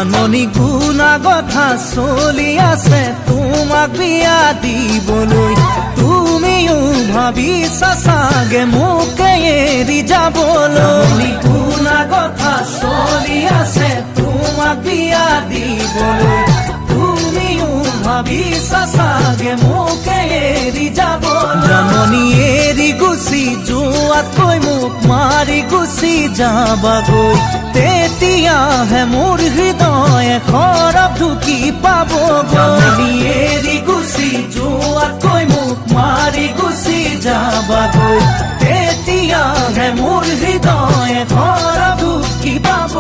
জাননী গুণা কথা চলি আছে তোমাক বিয়া দিবলৈ, তুমিও ভাবিছা চাগে মোকে এৰি যাবলৈ। গুণা কথা চলি আছে তোমাক বিয়া দিবলৈ, তুমিও ভাবিছা চাগে মোকে এৰি যাবলৈ। জাননী এৰি গুচি যোৱাতকৈ মোক মাৰি গুচি যাবাগৈ, তেতিয়াহে মোৰ হৃদয়ে খৰব ঢুকি পাব। জাননী এৰি গুচি যোৱাতকৈ মোক মাৰি গুচি যাবাগৈ, তেতিয়াহে মোৰ হৃদয়ে খৰব ঢুকি পাব।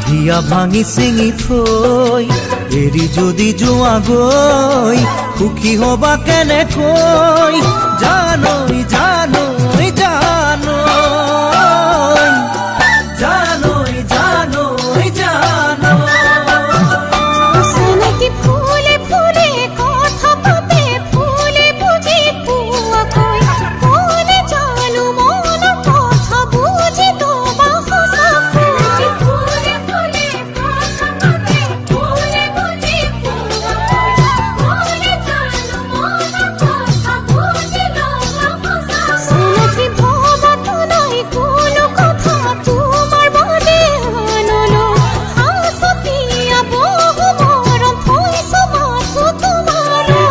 হিয়া ভাঙি চিঙি থৈ এৰি যদি যোৱাগৈ, সুখী হবা কেনেকৈ জানৈ জানৈ জানৈ জানৈ জানৈ জানৈ। চিনাকি ফুলে ফুলে কথা পাতে, ফুলে বুজি পোৱাকৈ ফুলে জানো মনৰ কথা বুজি তোমা সঁচাকৈ। ফুলে ফুলে কথা পাতে, ফুলে বুজি পোৱাকৈ ফুলে জানো মনৰ কথা বুজি তোমা সঁচাকৈ। চিনাকি ভবাতো নাই কোনো কথা তোমাৰ বাদে আনলৈ, সাঁচতীয়া বহু মৰম থৈছো মাথো তোমালৈ।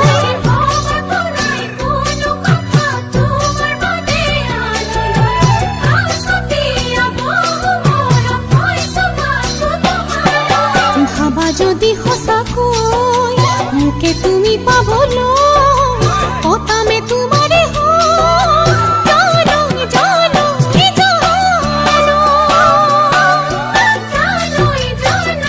ভবাতো নাই কোনো কথা তোমাৰ বাদে আনলৈ, সাঁচতীয়া বহু মৰম থৈছো মাথো তোমালৈ। ভাবা যদি সঁচাকৈ মোকে তুমি পাবলৈ, পতামে তোমাৰে হয় জানৈ জানৈ জানৈ জানৈ জানৈ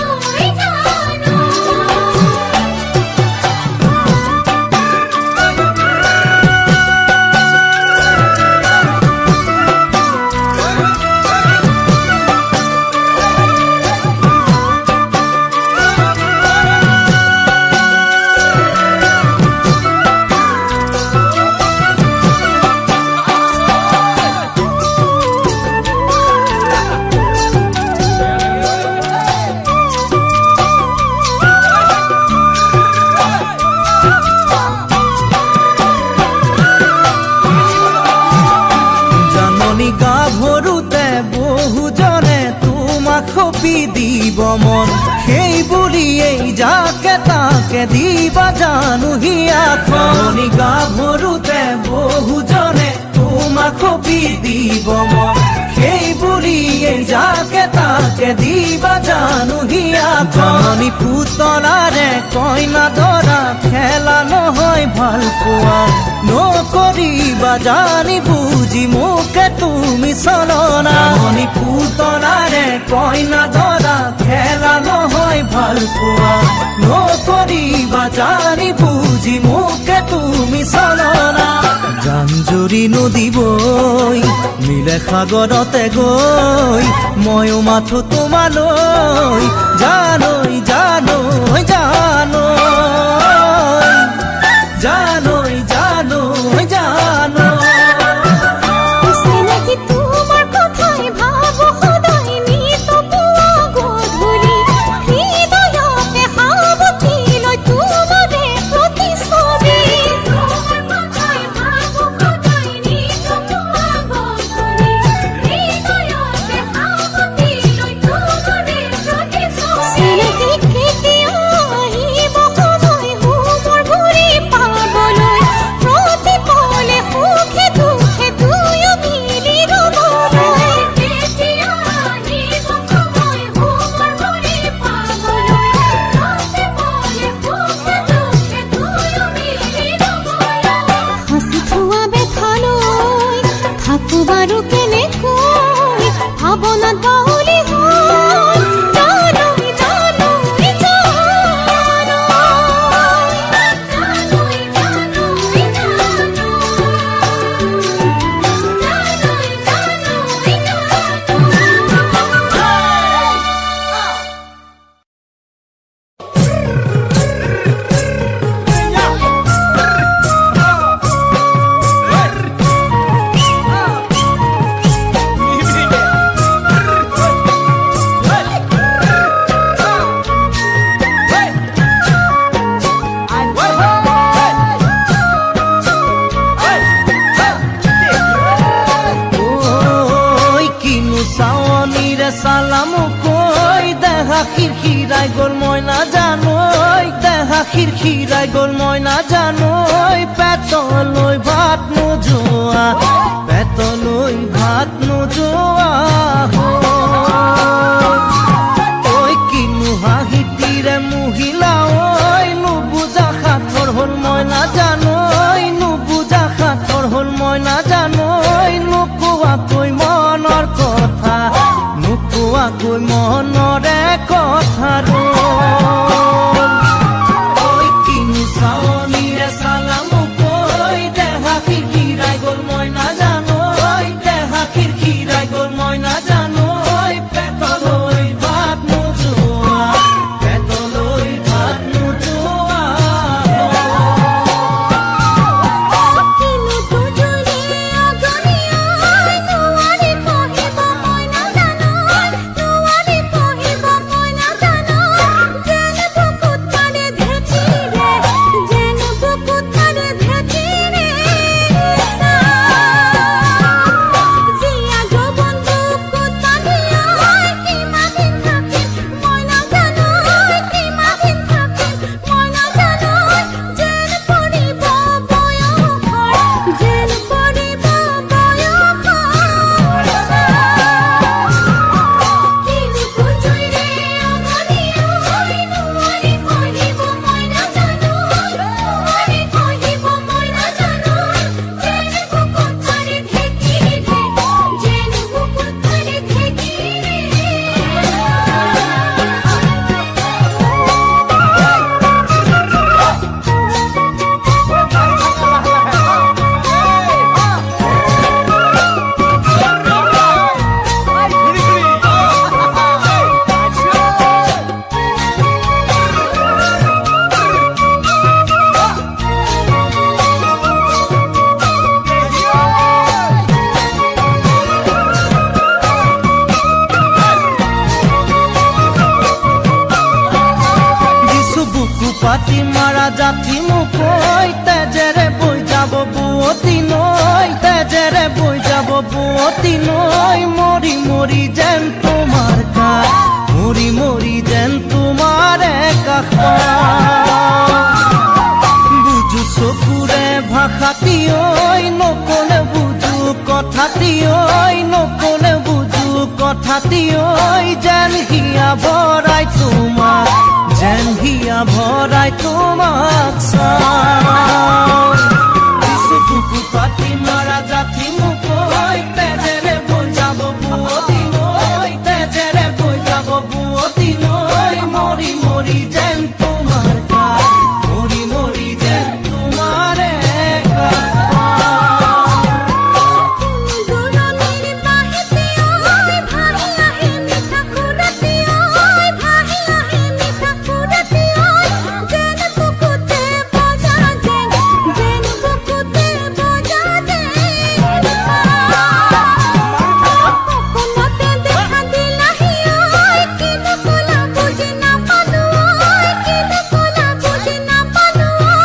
গাভৰুতে বহুজনে তোমাক সপি দিব মন, সেই বুলিয়েই যাকে তাকে দিবা জানো হিয়াখন। গাভৰুতে বহুজনে তোমাক সপি দিব মন, সেই বুলিয়েই যাকে তাকে দিবা জানো হিয়াখন। পুতলাৰে কইনা দৰা খেলা নহয় ভাল পোৱা, নকৰিবা জানি বুজি মোকে তুমি চলনা। পুতলাৰে কইনা দৰা খেলা নহয় ভাল পোৱা, নকৰিবা জানি বুজি মোকে তুমি চলনা। জান জুৰি নদী বৈ মিলে সাগৰতে গৈ, ময়ো মাথো তোমালৈ জানৈ জানৈ জানৈ জানৈ জানৈ জানৈ। চিনাকি তোমাৰ কথাই ভাবো সদায় নিত পুৱা গধূলি, হৃদয়তে সাৱটি লৈ তোমাৰে প্ৰতিচ্ছবি। তোমাৰ কথাই ভাবো সদায় নিত পুৱা গধূলি, হৃদয়তে সাৱটি লৈ তোমাৰে প্ৰতিচ্ছবি। চিনাকি কেতিয়া আহিব সময় মোৰ ঘূৰি পাবলৈ, সালামো কই দেহা খিৰখিৰাই গ'ল মই নাজানৈ দেহা খিৰখিৰাই গ'ল মই নাজানৈ পেটলৈ ভাত নোযোৱা পেটলৈ ভাত নোযোৱা ঐ কিনো হাঁহিটিৰে মহিলা ঐ নুবুজা সাঁথৰ হ'ল মই নাজানৈ নুবুজা সাঁথৰ হ'ল মই নাজানৈ নোকোৱাকৈ মনৰ কথা নোকোৱাকৈ মনৰে কথা ঐ কিনো চাৱনিৰে চালামো কৈ দেহা খিৰখিৰাই গ'ল মই নাজানৈ দেহা খিৰখিৰাই গ'ল মই নাজানৈ পেটলৈ ভাত নোযোৱা পেটলৈ ভাত নোযোৱা কিনো তুজুৰি অগনিয়াই নোৱাৰি পঢ়িব মই নাজানৈ নোৱাৰি পঢ়িব মই নাজানৈ যেন বুকুত মাৰে ধেকিৰে যেন বুকুত মাৰে ধেকিৰে জিয়া যৌৱন বুকুত বান্ধিয়াই কিমানদিন থাকিম মই নাজানৈ কিমানদিন থাকিম মই নাজানৈ যেন পৰিব বয়সৰ যেন পৰিব বয়সৰ কিনো তুজুৰিৰে অগনিয়াই নোৱাৰি পঢ়িব মই নাজানৈ নোৱাৰি পঢ়িব মই নাজানৈ যেন বুকুত মাৰে ধেকিৰে যেন বুকুত মাৰে ধেকিৰে দিছো বুকু পাতি মাৰা জাতি মোক কৈ তেজেৰে বৈ যাব বুৱতী নৈ তেজেৰে বৈ যাব বুৱতী নৈ মৰি মৰি যেন তোমাৰ কাষ মৰি মৰি যেন তোমাৰে কাষ বুজো চকুৰে ভাষাটি ঐ নকলে বুজো কথাটি ঐ নকলে বুজো কথাটি ঐ যেন হিয়া ভৰাই তোমাক যেন হিয়া ভৰাই তোমাক চাওঁ দিছো বুকু পাতি মাৰা জাতি মোক ঐ তেজেৰে বৈ যাব বুৱতী নৈ তেজেৰে বৈ যাব বুৱতী নৈ মৰি মৰি যেন তোমাৰ কাষ মৰি মৰি যেন তোমাৰে কাষ দুৰণিৰ বাহিতে ঐ ভাহি আহে মিঠা সুৰতি ঐ ভাহি আহে মিঠা সুৰতি ঐ যেন বুকুতে বজা যেন বুকুতে বজা যেন সপোনতে দেখা দিলাহি ঐ কিনো ক'লা বুজি নাপালো ঐ কিনো ক'লা বুজি নাপালো ঐ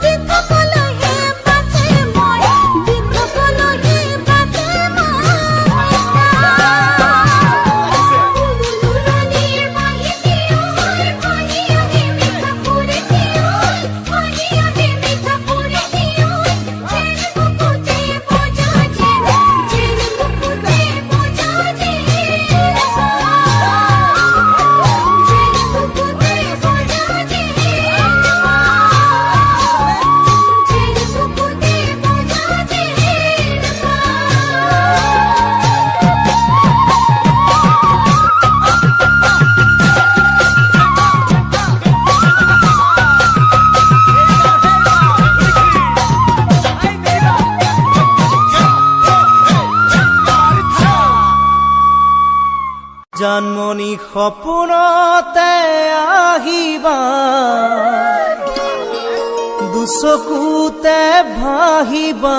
দীৰ্ঘকলৈহে বাটে মই দীৰ্ঘকলৈহে বাটে মই দুৰণিৰ বাহিতে ঐ ভাহি আহে মিঠা সুৰতি ঐ ভাহি আহে মিঠা সুৰতি ঐ যেন বুকুতে বজা যেন বুকুতে বজা যেন যেন বুকুতে বজা যেন জন্মনি সপোনতে আহিবা দুচকুতে ভাহিবা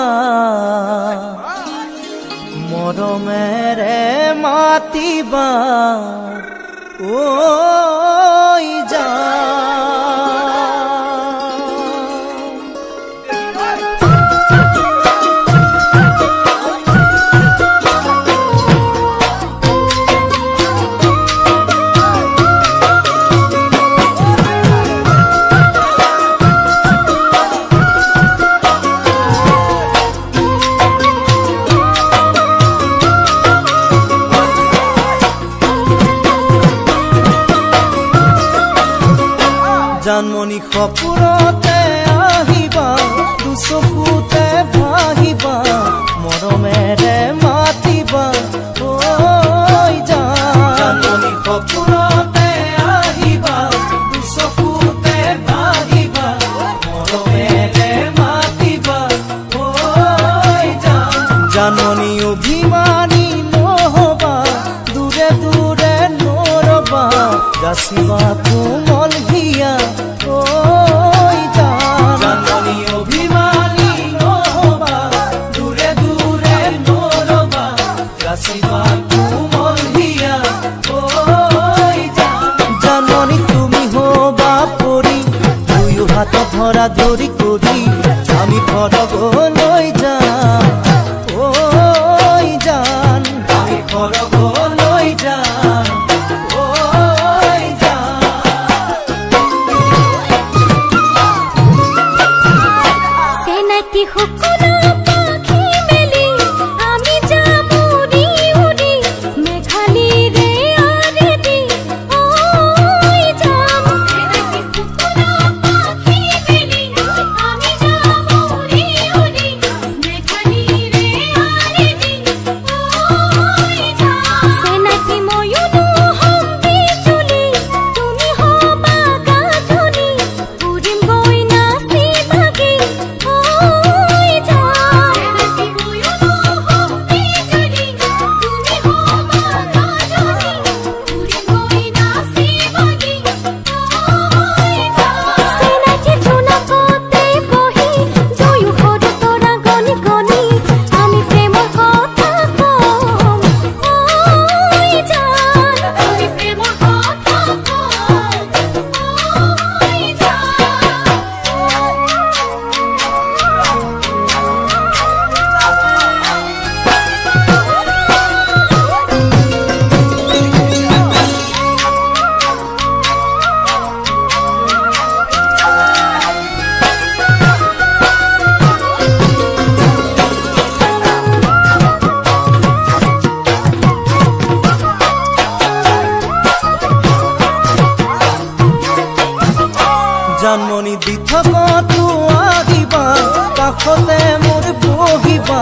মৰমেৰে মাতিবা ঐ যা জানমণি সপোনতে আহিবা দুচকুতে ভাহিবা মৰমেৰে মাতিবা ঐ জানমণি সপোনতে আহিবা দুচকুতে ভাহিবা মৰমেৰে মাতিবা ঐ জানমণি অভিমানী নহবা দূৰে দূৰে নৰবা যাচিবা কোমল হিয়া ঐ জানমণি অভিমানী নহবা দূৰে দূৰে নৰবা যাচিবা কোমল হিয়া ঐ জানমণি তুমি হবা পৰি দুয়ো হাত ধৰা ধৰি কৰি আমি ঘৰলৈ যাম ঐ জান আমি ঘৰলৈ যাম ঐ জান সেনাটি সকলো পাখি মেলি আমি যাম উৰি উৰি মেঘালীৰে আৰেদি ঐ যাম সেনাটি সকলো পাখি মেলি আমি যাম উৰি উৰি মেঘালীৰে আৰেদি ঐ যাম সেনাটি ময়ূৰো হম বিজুলি তুমি হবা গাধনি উৰিম গৈ নাচি বাগি ঐ যাম সেনাটি ময়ূৰো হম বিজুলি তুমি হবা গাধনি উৰিম গৈ নাচি বাগি ঐ যাম সেনাটি জোনাকতে বহি দুয়োঘৰ তৰা গণি গণি আমি প্ৰেমৰ কথা কম ঐ জান আমি প্ৰেমৰ কথা কম ঐ জানমণি দি থকাতো আহিবা কাষতে মোৰ বহিবা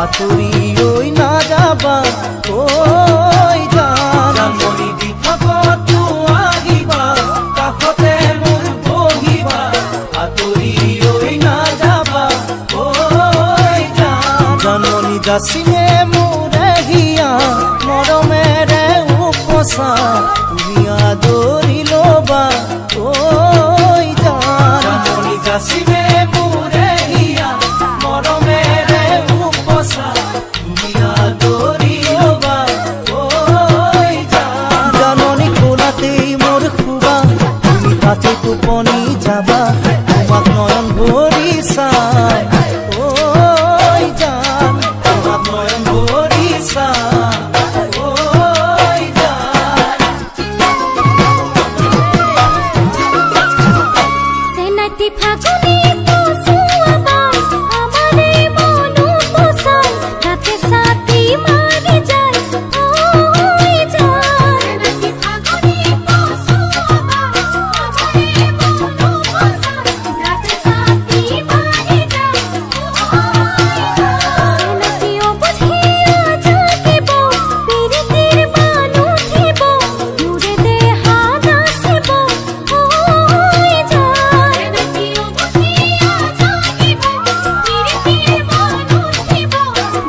আঁতৰি ঐ নাযাবা ঐ জানমণি দি থকাতো আহিবা কাষতে মোৰ বহিবা আঁতৰি ঐ নাযাবা ঐ জানমণি যাচিলে মোৰে হিয়া মৰমেৰে উপচা তুমি আদৰি ল'বা ঐ জানমণি যাচিলে মোৰে হিয়া মৰমেৰে উপচা তুমি আদৰি ল'বা ঐ জানমণি কোলাতেই মোৰ শুবা তুমি তাতে টোপনি যাবা তোমাক নয়ন ভৰি চাই ঐ জান তোমাক নয়ন ভৰি চাই ঐ জান সেনাটি ফাগুনি পছুৱাবা আমাৰে মনো পছাই ৰাতে ছাতি মাৰি যায় ঐ জান সেনাটি ফাগুনি পছুৱাবা আমাৰে মনো পছাই ৰাতে ছাতি মাৰি যায় ঐ জান সেনাটি অবুঝিয়া জাগিব পিৰিতিৰ বান উঠিব মোৰে দেহা নাচিব ঐ জান সেনাটি অবুঝিয়া জাগিব পিৰিতিৰ বান উঠিব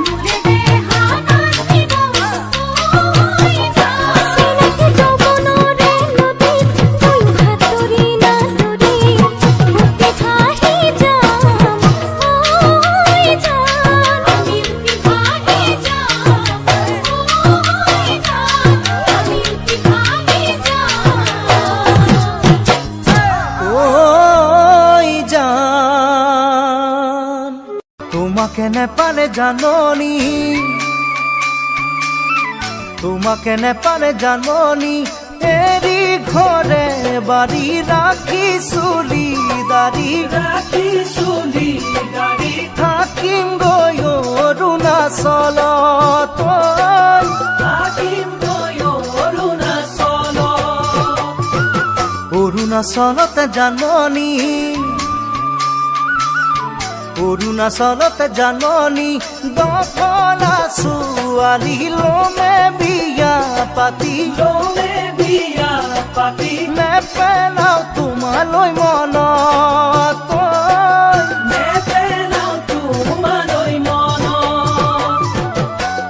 মোৰে দেহা নাচিব ঐ জান সেনাটি যৌৱনৰে নদীত দুয়ো হাতৰি নাতৰি উটি ভাহি যাম ঐ জান আমি উটি ভাহি যাম ঐ জান আমি উটি ভাহি যাম ঐ জান তোমাকে নেপালে জানমণি তোমাকে নেপালে জানমণি এৰি ঘৰে বাৰী ৰাখি চুলি দাৰি থাকিম গৈ অৰুণাচলত অৰুণাচলতে জাননী অৰুণাচলতে জাননী দফলা ছোৱালী লমে বিয়া পাতি নেপেলাও তোমালৈ মনত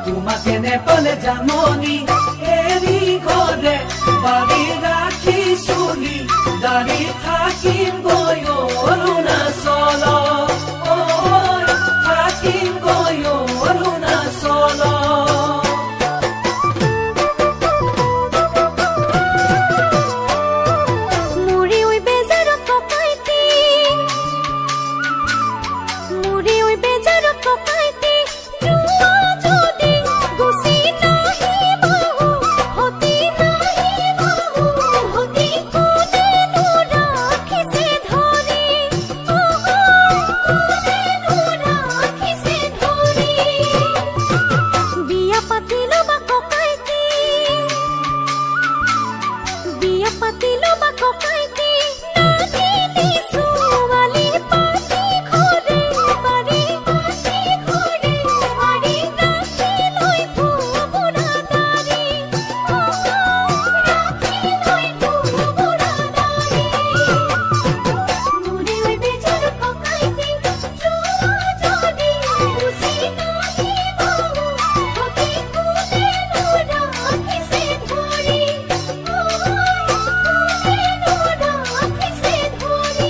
তোমাকে নেপালে জাননী এৰি ঘৰে বাৰী ৰাখি চুলি দাৰি থাকিম গৈ অৰুণাচল থাকিম গৈ অৰুণাচল মুড়ি ওই বেজার পকাইতে মুড়ি ওই বেজার পকাইতে জুয়া যদি গুছি নাহি বাহু হতি নাহি বাহু হতি কোনে রাখিছে ধরি কোনে রাখিছে ধরি বিয়া পাতিলো বা ককাইতে বিয়া পাতিলো বা ককাইতে নাগিনী ছোৱালী পাতি ঘৰে বাৰী পাতি ঘৰে বাৰী ৰাখি লৈ বুঢ়া দাৰি ৰাখি লৈ বুঢ়া দাৰি মুড়ি ওই বেজাৰ পকাইতে জুয়া যদি গুছি নাহি বাহু হতি কোনে ৰাখিছে ধৰি ৰাখিছে ধৰি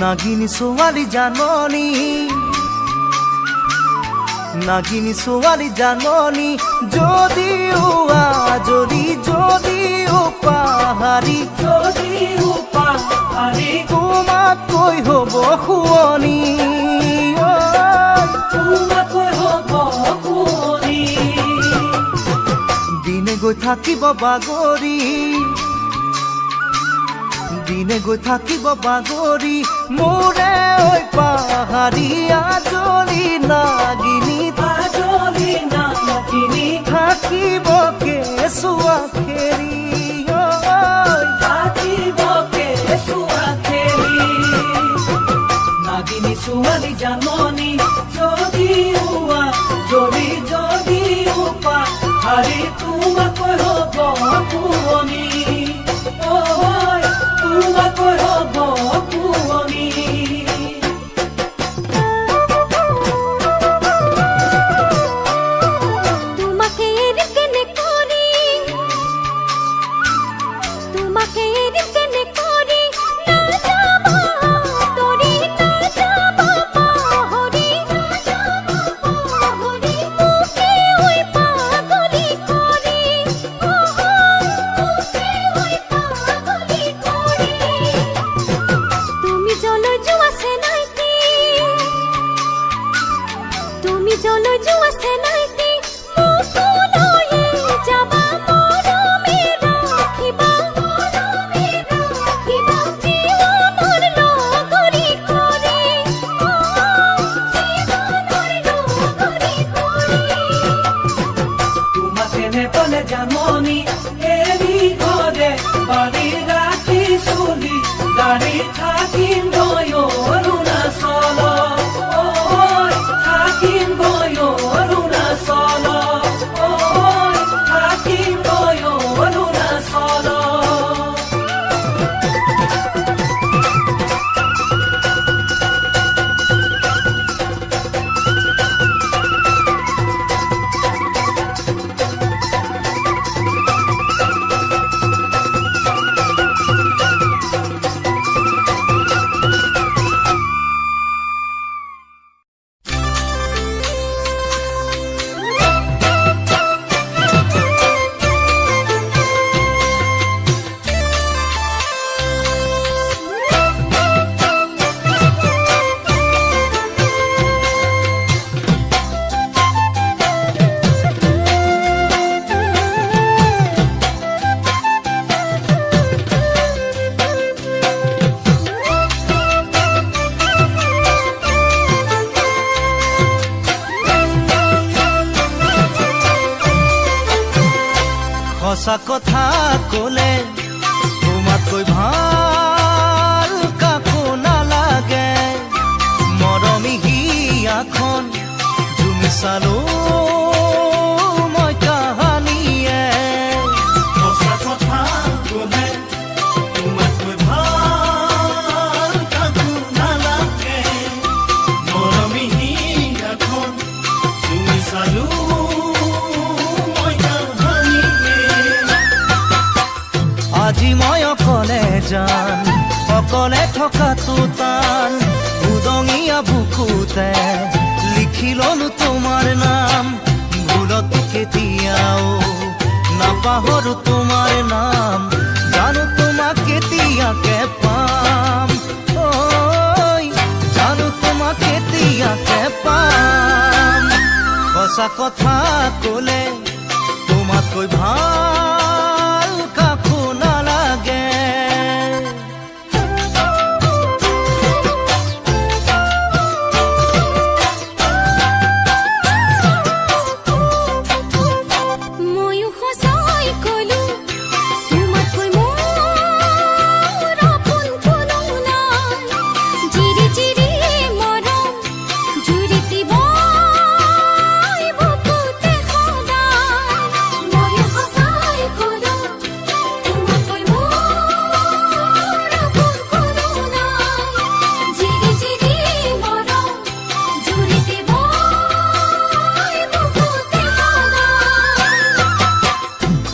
নাগিনী ছোৱালী জাননী নাগিনী ছোৱালী জাননী যদিও আজৰি যদিও পাহাৰী যদিও পাহাৰী তোমাতকৈ হ'ব শুৱনি তোমাকৈ হ'ব শুৱনি দিনে গৈ থাকিব বাগৰি দিনে গৈ থাকিব বাগৰি মোৰে ঐ পাহাৰী আজৰি নাগিনী আজৰি নাগিনী থাকিব কেঁচুৱা খেৰি থাকিব কেঁচুৱা খেলি নাগিনী ছোৱালী জাননী যদিও যদিও পাহাৰী তোমাকৈ হ'ব শুৱনি তোমাকৈ হ'ব শুৱনি তোমাকে এৰি কেনে কৰি তোমাকে এৰি কেনে কৰি নাযাবা তৰি নাযাবা পাহৰি নাযাবা পাহৰি মোকে ঐ পাগলি কৰি মোকে ঐ পাগলি কৰি তুমি জলৈ যোৱা চেনাইতে তুমি জলৈ যোৱা চেনাইতে মোকলৈয়ে যাবা মৰমে ৰাখিবা জীৱনৰ লগৰী কৰি জীৱনৰ লগৰী কৰি তোমাকে নেপালে জাননী এৰি ঘৰে বাৰী ৰাখি চুলি দাৰি থাকিম গৈ অৰুণাচল থাকিম গৈ অৰুণাচল থাকিম গৈ অৰুণাচল সঁচা কথা কলে তোমাতকৈ ভাল কাকো নালাগে মৰমী হিয়াখন জুমি চালো মই কাহানিয়ে সঁচা কথা ক'লে তোমাতকৈ ভাল কাকো নালাগে মৰমী হিয়াখন তুমি চালো মই কাহানিয়ে আজি মই অকলে যাম অকলে থকাটো টান উদঙীয়া বুকুতে লিখি ললো তোমাৰ নাম ভুলতো কেতিয়াও নাপাহৰো তোমাৰ নাম জানো তোমাক কেতিয়াকে পাম ঐ জানো তোমাক কেতিয়াকে পাম সঁচা কথা কলে তোমাতকৈ ভাল কাকো নালাগে ময়ো সঁচাই কলো তোমাতকৈ মোৰ আপোন কোনো নাই জিৰি জিৰি মৰম জুৰিতিব বুকুতে সদায় ময়ো সঁচাই কলো তোমাতকৈ মোৰ আপোন কোনো নাই জিৰি জিৰি মৰম জুৰিতিব বুকুতে সদায়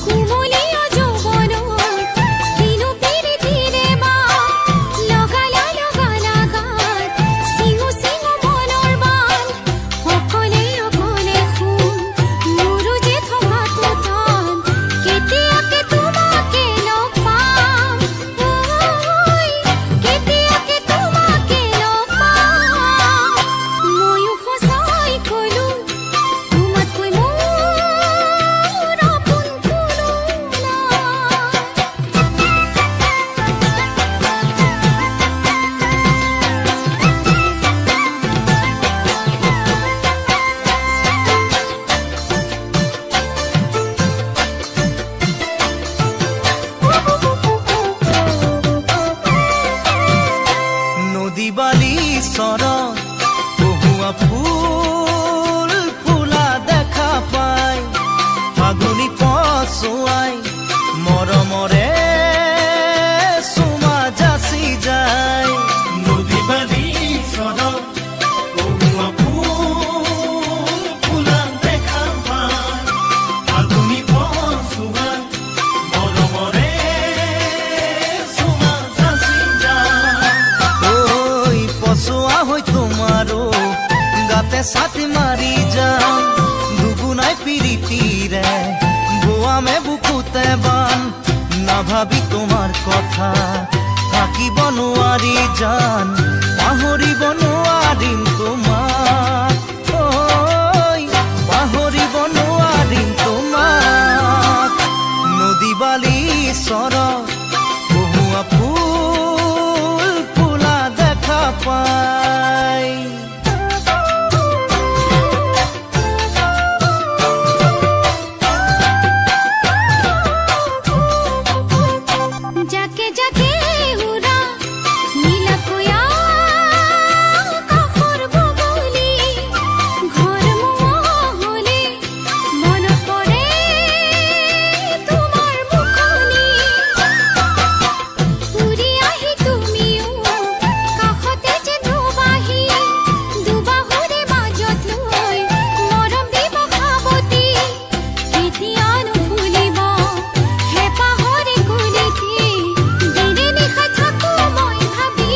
কুমলীয়া যৌৱনত কিনো পিৰিতিৰে বা লগালা গাত চিঙু চিঙু মনৰ বান অকলে অকলে শুন মোৰো যে থকাটো টান কেতিয়াকে তোমাকে লগ পাম কেতিয়াকে তোমাকে লগ পাম ময়ো সঁচাই কলো তোমাতকৈ মোৰ আপোন কোনো নাই নদী বালি চৰত বহুৱা ফুল ফুলা দেখা পায় ফাগুনি পচুৱাই মৰমৰে চুমা যাচি যায় নদী বালি চৰত বহুৱা ফুল ফুলা দেখা পায় ফাগুনি পচুৱাই মৰমৰে চুমা যাচি যায় ঐ পচুৱা হৈ তোমাৰো গাতে ছাতি মাৰি যাম দুগুণাই পিৰিতিৰে বোৱামে বুকুতে বান নাভাবি তোমাৰ কথা থাকিব নোৱাৰি জান পাহৰিব নোৱাৰিম তোমাক ঐ পাহৰিব নোৱাৰিম তোমাক নদী বালি চৰত বহুৱা ফুল ফুলা দেখা পায় যাকে যাকে উৰা নীলাকৈ আকাশৰ বগলী ঘৰ মোৱা হলে মনত পৰে তোমাৰ মুখনি উৰি আহি তুমিও কাষতে যে দুবাহি দুবাহুৰে মাজত লৈ মৰম দিব সাৱতি কেতিয়ানো ভুলিব হেঁপাহৰে কুলিতি দিনে নিশা থাকো মই ভাবি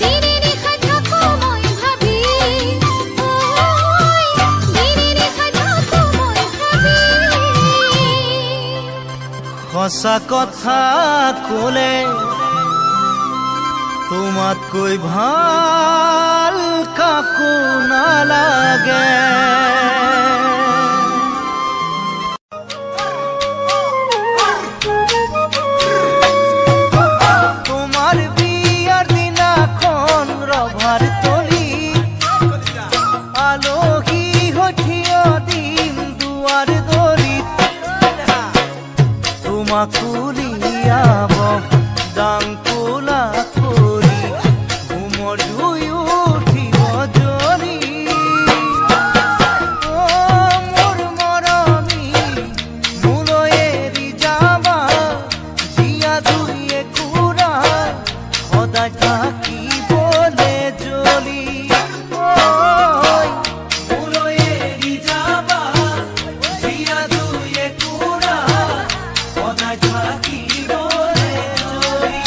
দিনে নিশা থাকো মই ভাবি দিনে নিশা থাকো মই ভাবি সঁচা কথা কলে তোমাতকৈ ভাল কাকো নালাগে তোমাৰ বিয়াৰ দিনাখন ৰভাৰ তলি আলহী হৈ থিয় দিম দুৱাৰ দলিত তোমাক উলিয়াব ডাংকুলা কৰি ঘুমৰ জুই উঠিব জ্বলি মোৰ মৰমী মোলৈ এৰি যাবা জীয়া জুইয়ে কুৰা সদায় থাকিবলে জ্বলি মোলৈ এৰি যাবা জীয়া জুইয়ে কুৰা সদায় থাকিবলে জ্বলি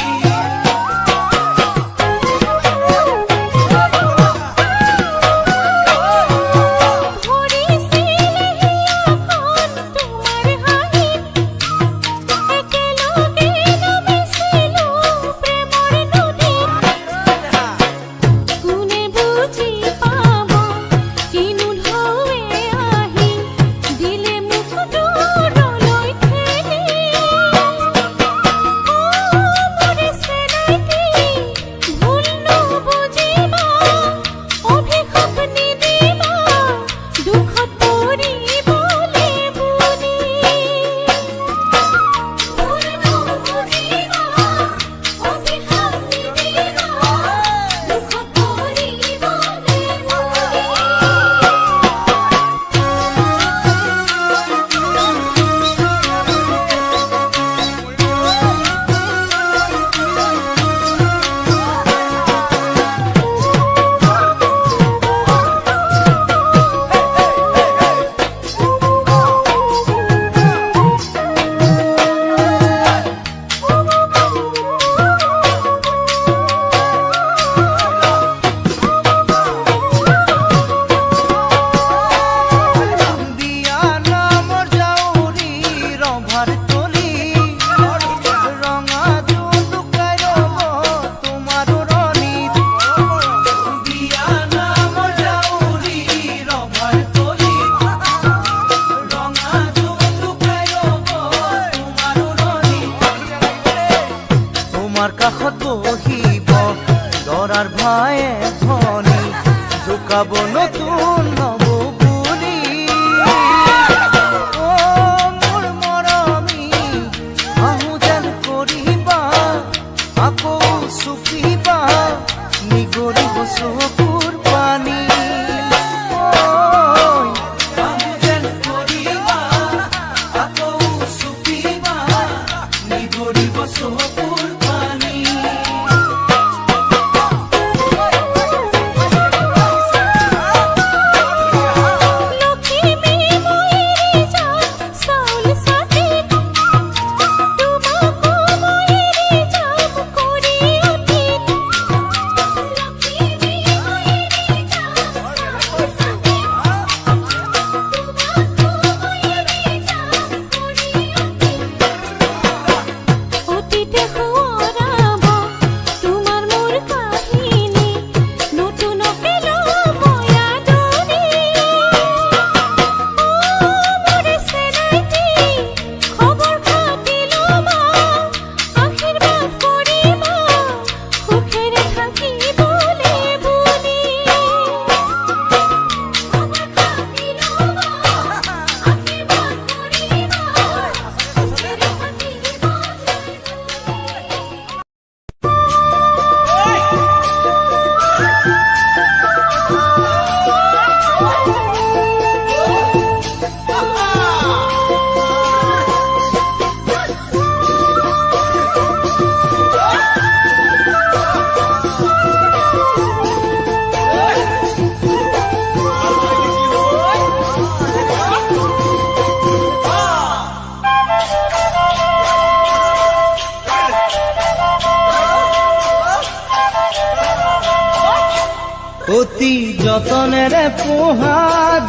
দিয়া নামৰ জাউৰি ৰভাৰ তলি ৰঙা জুলুকাই ৰব তোমাৰ ৰণীত বিয়া নামৰ জাউৰি ৰভাৰ তলি ৰঙা জুলুকাই ৰব তোমাৰ ৰণী তোমাৰ কাষত বহিব দৰাৰ ভায়ে ধনী জোকাব নতুন নব বুলি মোৰ মৰমী আহো যেন কৰিবা আকৌ চুপিবা নিগৰিব চকুৰ পানী কাম যেন কৰিবা আকৌ চুপিবা নিগৰিব চকুৰ পানী অতি যতনেৰে পোহা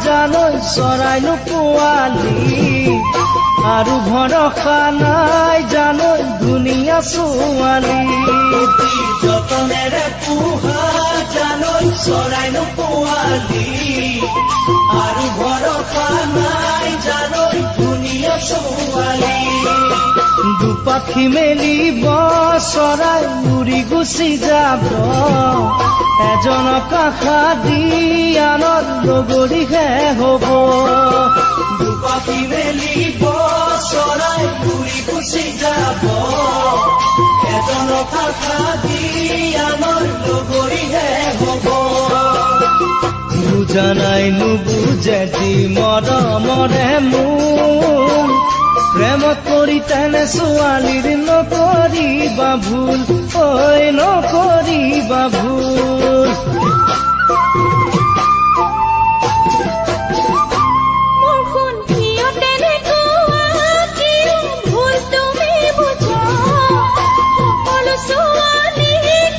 জালৈ চৰাইনো পোৱালি আৰু ভৰসা নাই জালৈ ধুনীয়া ছোৱালী অতি যতনেৰে পোহা জালৈ চৰাইনো পোৱালি আৰু ভৰসা নাই জালৈ ধুনীয়া ছোৱালী দুপাখি মেলিব চৰাই উৰি গুচি যাব এজনক আশা দি আনৰ লগৰীহে হ'ব পাখি মেলিব চৰাই উৰি গুচি যাব এজন ভাষা দি আমাৰ লগৰীহে হ'ব বুজা নাই নুবুজে যি মৰমৰে মোৰ প্ৰেমত পৰি তেনে ছোৱালীৰ নকৰিবা ভুল ঐ নকৰিবা ভুল মোৰখন কিয় তেনেকুৱা কিয় ভুল তুমি বুজা সকলো ছোৱালী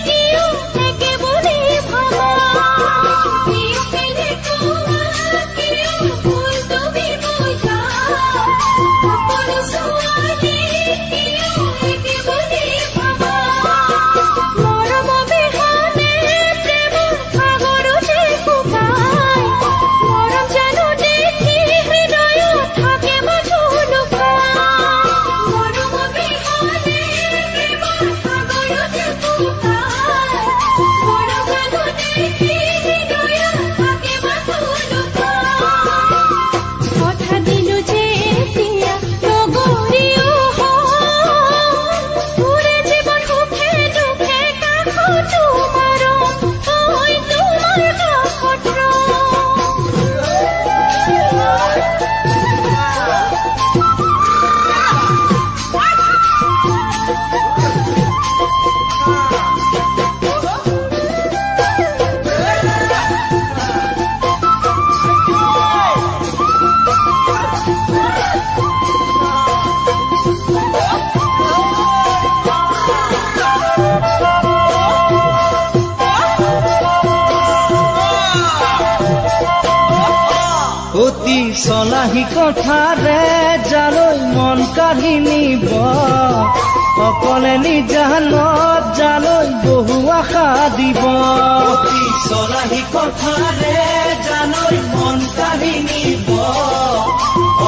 কিয় একে বুলি ভাবা কিয় তেনেকুৱা কিয় ভুল তুমি বুজা সকলো ছোৱালী কিয় একে বুলি ভাবা মৰম বিহনে প্ৰেমৰ সাগৰো যে শুকায় মৰম জানো দেখি হৃদয়ত থাকে মাথো লুকাই মৰম বিহনে প্ৰেমৰ সাগৰো যে শুকায় মৰম জানো দেখি হৃদয়ত থাকে মাথো লুকাই কথা দিলো যে এতিয়া লগৰীও হয় পুৰে জীৱন সুখে দুখে কাষত তোমাৰ ঐ তোমাৰ কাষত অতি চলাহী কথাৰে যালৈ মন কাঢ়ি নিব অকলে নিজানত যালৈ বহু আশা দিব অতি চলাহী কথাৰে জানৈ মন কাঢ়ি নিব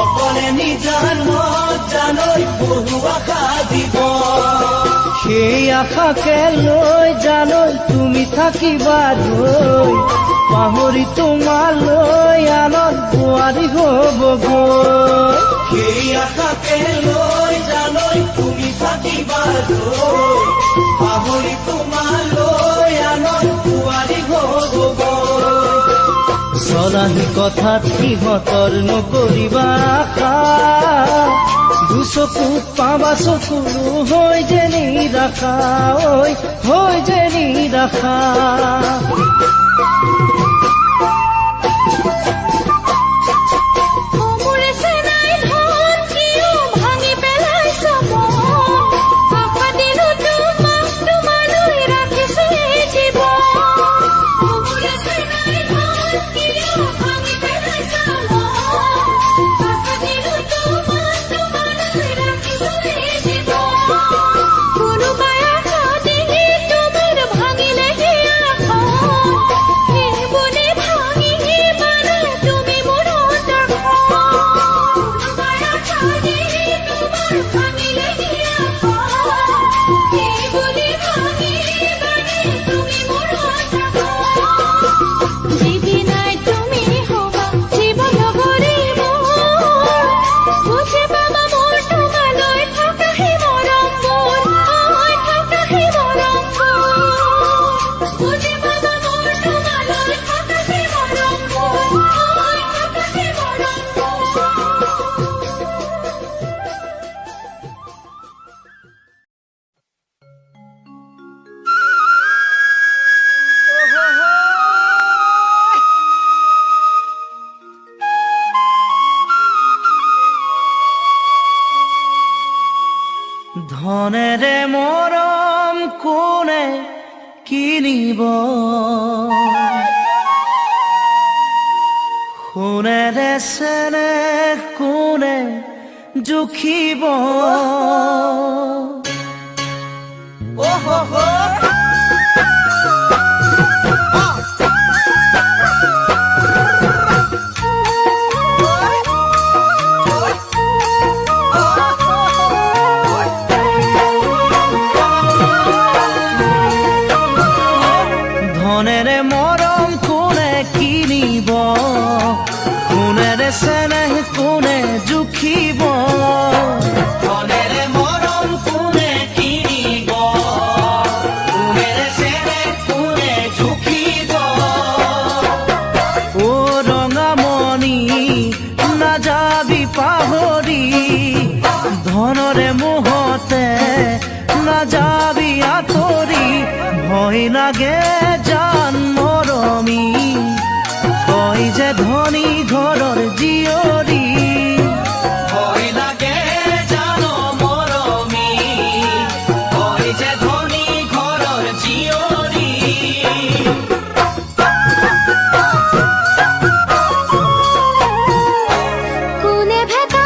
অকলে নিজানত জানৈ বহু আশা দিব সেই আশাকে লৈ যালৈ তুমি থাকিবা ৰৈ পাহৰি তোমালৈ আনত বোৱাৰী হ'বগৈ সেই আশাকে লৈ জানৈ তুমি থাকিবা ৰৈ পাহৰি তোমালৈ আনৰ বোৱাৰী হ'বগৈ চলাহী কথাত সিহঁতৰ নকৰিবা আশা দুচকুত পাবা চকুলো হৈ যে নিৰাশা ঐ হৈ যে নিৰাশা মোৰে চেনাই ধন কিয় ভাঙি পেলাইছ মন আশা দিলো তোমাক তোমালৈ ৰাখিছো এই জীৱন মোৰে চেনাই ধন কিয় ভাঙি পেলাইছ মন আশা দিলো তোমাক তোমালৈ ৰাখিছো এই জীৱন কোনোবাই আশা দি তোমাৰ ভাঙিলে আশা এই বুলি ভাঙি মানে তুমি মোৰ কোনোবাই আশা দি তোমাৰ ভাঙিলে আশা এই বুলি ভাঙি মানে তুমি মোৰ জীৱি নাই তুমি হবা জীৱন লগৰী মোৰ বুজি পাবা মোৰ তোমালৈ থকা সেই মৰমবোৰ থকা সেই মৰমবোৰ বুজি পাবা মোৰ তোমালৈ থকা সেই মৰমবোৰ থকা সেই ধনেৰে মৰম কোনে কিনিব সোণেৰে চেনেহ কোনে জুখিব ধনেৰে মৰম কোনে কিনিব সোণেৰে চেনেহ কোনে লাগে জান মৰমী কয় যে ধনী ঘৰৰ জীয়ৰী ভয় লাগে জানো মৰমী কয় যে ধনী ঘৰৰ জীয়ৰী কোনে ভেটা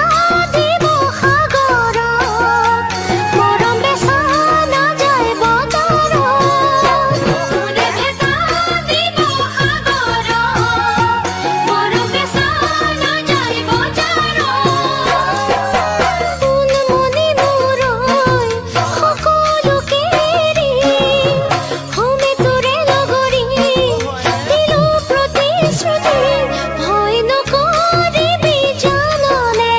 দিব সাগৰত মৰম বেচা নাযায় বজাৰত কোনে ভেটা দিব সাগৰত মৰম বেচা নাযায় বজাৰত ফুলমণি মূৰৈ সকলোকে এৰি হমে তোৰে লগৰী দিলো প্ৰতিশ্ৰুতি ভয় নকৰিবি জাননে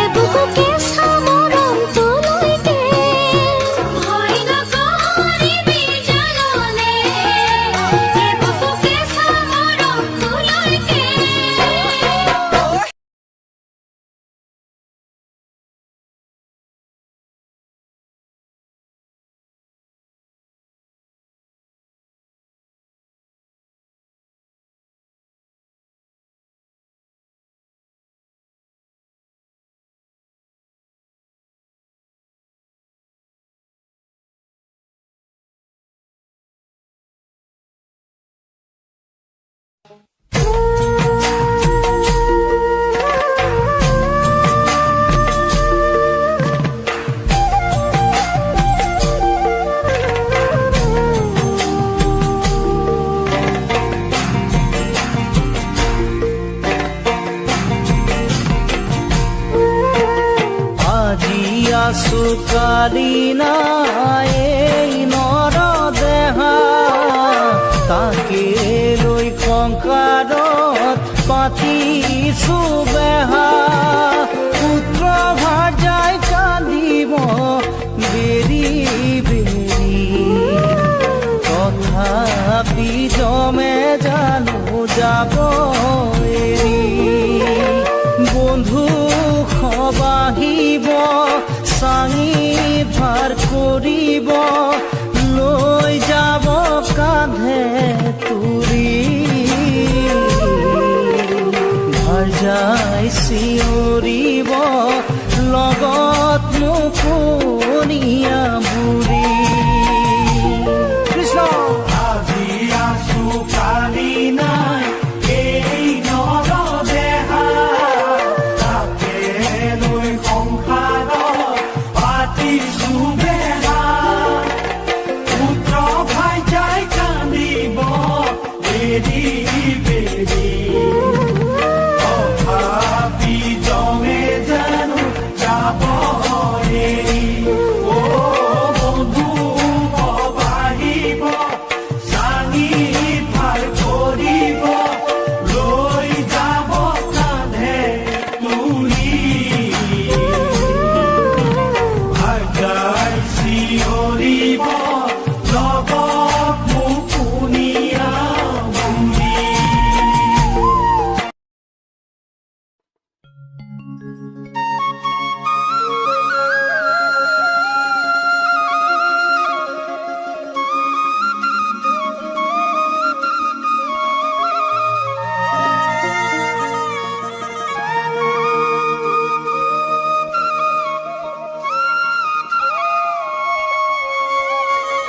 এবুকু কেঁচা মৰম তোলৈকে ভয় নকৰিবি জাননে এবুকু কেঁচা মৰম তোলৈকে আজি আছো কালি নাই এই নৰ দেহা তাকে লৈ সংসাৰত পাতিছো বেহা পুত্ৰ ভাৰ্যাই কান্দিব বেৰি বেৰি তথাপি জমে জানো যাব এৰি বন্ধু সবাহিব চাঙি ভাৰ কৰিব লৈ যাব কাঁধে তুৰি ভাৰ্যাই চিঞৰিব লগত মুখনীয়া বুঢ়ী কৃষ্ণ আজি আছো কালি নাই এই নৰ দেহা তাকে লৈ সংসাৰত পাতিছো বেহা পুত্ৰ ভাইজাই কান্দিব বেৰি বেৰি তথাপি জমে জানো যাব এৰি অ বন্ধু সবাহিব চাঙি ভাৰ কৰিব লৈ যাব কান্ধে তুলি ভাগ্যাই চিঞৰিব লগত মুখনীয়া বুঢ়ী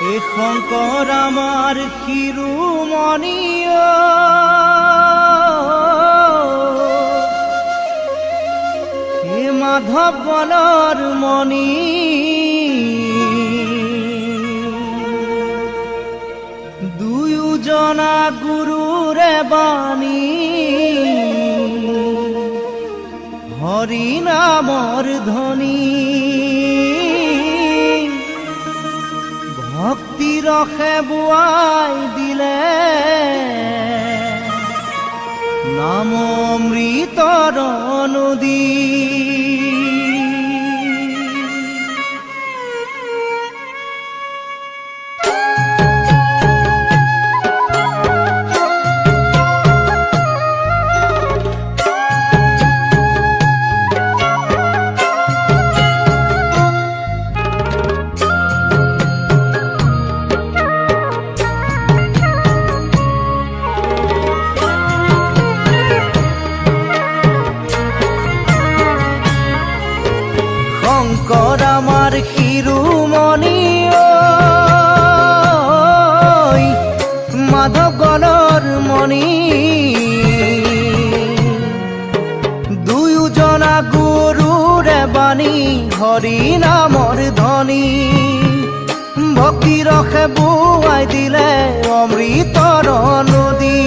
এ শংকৰ আমাৰ শিৰোমণি হে মাধৱ বলৰ মণি দুয়োজনা গুৰুৰে বাণী হৰি নামৰ ধ্বনি ভক্তি ৰসে বোৱাই দিলে নাম অমৃতৰ নদী শিৰোমণি ঐ মাধৱ গণৰ মণি দুয়োজনা গুৰুৰে বাণী হৰি নামৰ ধ্বনি ভক্তি ৰসে বোৱাই দিলে অমৃতৰ নদী